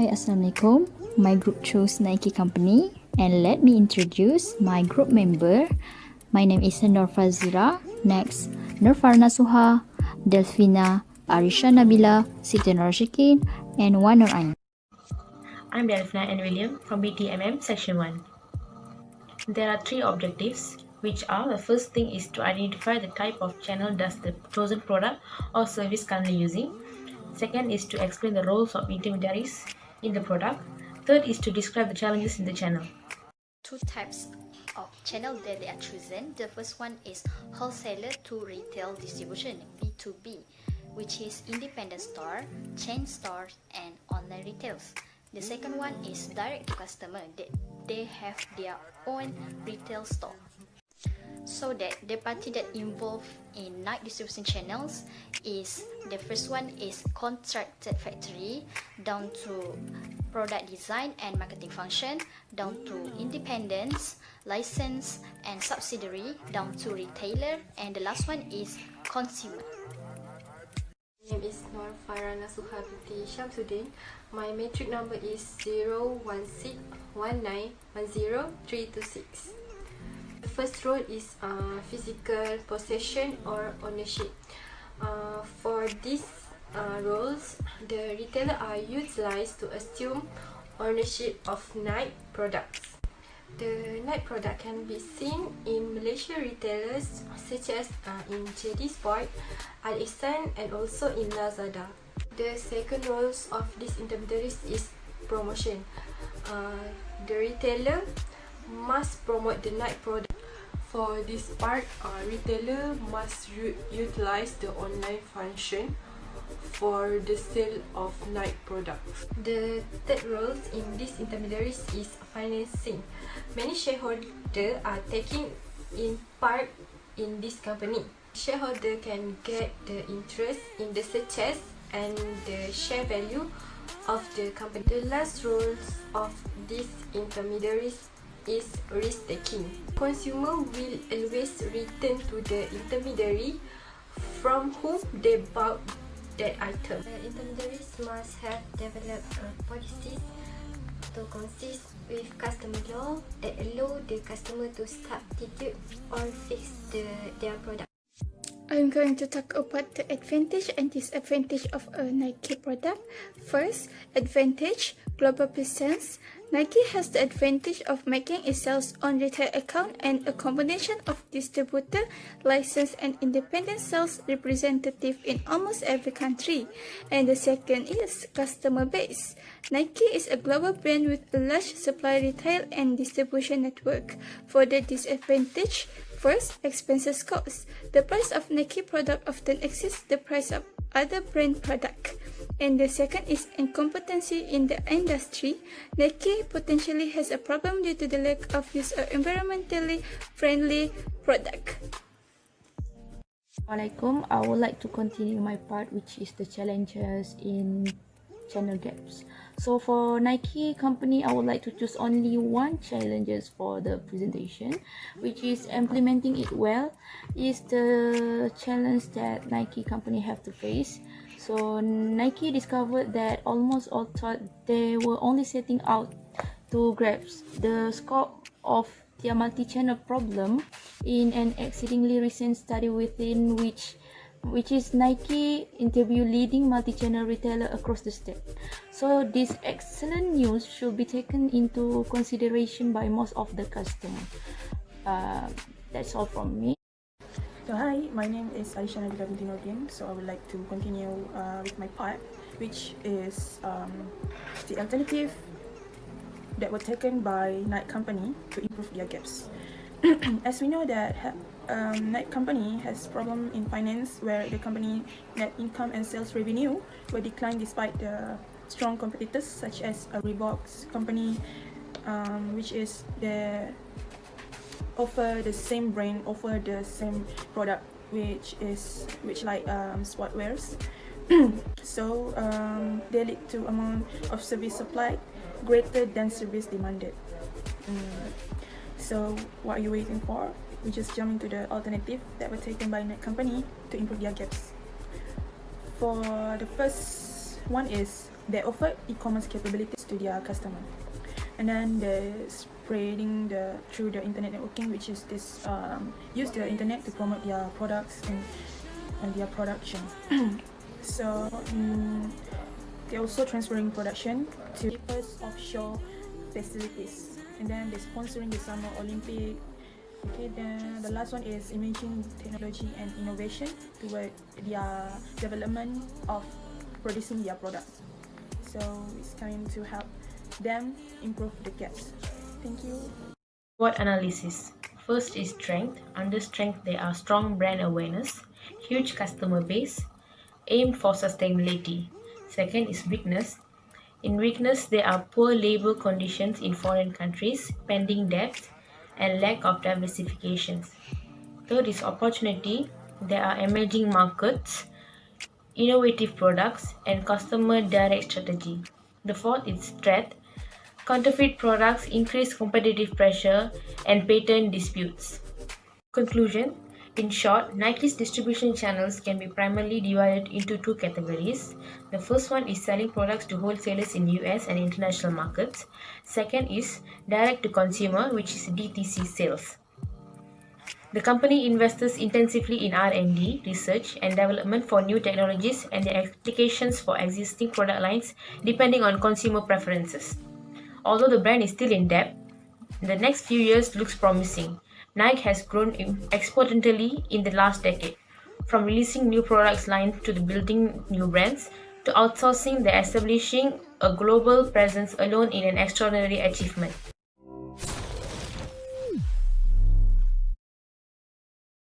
Hi, Assalamualaikum. My group chose Nike company, and let me introduce my group member. My name is Nur Fazira. Next, Nurfarna Suha, Delfina, Arisha Nabila, Siti Rashikin, and Wanur Ain. I'm Delphina and William from BTMM Section 1. There are three objectives, which are: the first thing is to identify the type of channel does the chosen product or service currently using. Second is to explain the roles of intermediaries in the product. Third is to describe the challenges in the channel. Two types of channel that they are chosen. The first one is wholesaler to retail distribution, B2B, which is independent store, chain stores, and online retails. The second one is direct to customer, that they have their own retail store. So that the party that involved in Nike distribution channels is, the first one is contracted factory, down to product design and marketing function, down to independence, license and subsidiary, down to retailer, and the last one is consumer. My name is Nur Farana Suha binti Shamsuddin. My matric number is 01619100326. The first role is physical possession or ownership. For these roles, the retailer are utilized to assume ownership of Nike products. The Nike product can be seen in Malaysia retailers such as in JD Sport, Al Ihsan, and also in Lazada. The second roles of these intermediaries is promotion. The retailer must promote the Nike product. For this part, retailer must utilize the online function for the sale of Nike products. The third roles in these intermediaries is financing. Many shareholders are taking in part in this company. Shareholder can get the interest in the success and the share value of the company. The last roles of these intermediaries is risk taking. Consumer will always return to the intermediary from whom they bought that item. The intermediaries must have developed policies to consist with customer law that allow the customer to substitute or fix their product. I'm going to talk about the advantage and disadvantage of a Nike product. First, advantage, global presence. Nike has the advantage of making itself on retail account and a combination of distributor, license, and independent sales representative in almost every country. And the second is customer base. Nike is a global brand with a large supply retail and distribution network. For the disadvantage, first, expenses cost. The price of Nike product often exceeds the price of other brand product. And the second is incompetency in the industry. Nike potentially has a problem due to the lack of use of environmentally friendly product. Assalamualaikum. I would like to continue my part, which is the challenges in channel gaps. So for Nike company, I would like to choose only one challenges for the presentation, which is implementing it well is the challenge that Nike company have to face. So Nike discovered that almost all thought they were only setting out to grasp the scope of their multi-channel problem in an exceedingly recent study within which is Nike interview leading multi-channel retailer across the state. So this excellent news should be taken into consideration by most of the customers. That's all from me. So hi, my name is Arisha Nabila binti Nordin. So I would like to continue with my part, which is the alternative that were taken by Nike company to improve their gaps. As we know that Nike company has problem in finance, where the company net income and sales revenue were declined despite the strong competitors such as a Reebok's company, which is the offer the same brand, offer the same product, which like sportwears. So they lead to amount of service supplied greater than service demanded. So what are you waiting for? We just jump into the alternative that were taken by Nike company to improve their gaps. For the first one is they offer e-commerce capabilities to their customer, and then they're spreading through the internet networking, which is this use the internet to promote their products and their production. So they're also transferring production to people's offshore facilities, and then they're sponsoring the Summer Olympic. Okay, then the last one is imaging technology and innovation toward their development of producing their products. So it's going to help them improve the gaps. Thank you. SWOT analysis. First is strength. Under strength, there are strong brand awareness, huge customer base, aim for sustainability. Second is weakness. In weakness, there are poor labor conditions in foreign countries, pending debts, and lack of diversifications. Third is opportunity. There are emerging markets, innovative products, and customer direct strategy. The fourth is threat. Counterfeit products, increase competitive pressure, and patent disputes. Conclusion. In short, Nike's distribution channels can be primarily divided into two categories. The first one is selling products to wholesalers in US and international markets. Second is direct to consumer, which is DTC sales. The company invests intensively in R&D, research and development for new technologies and their applications for existing product lines depending on consumer preferences. Although the brand is still in debt, the next few years looks promising. Nike has grown exponentially in the last decade, from releasing new products line to the building new brands, to outsourcing, the establishing a global presence alone in an extraordinary achievement.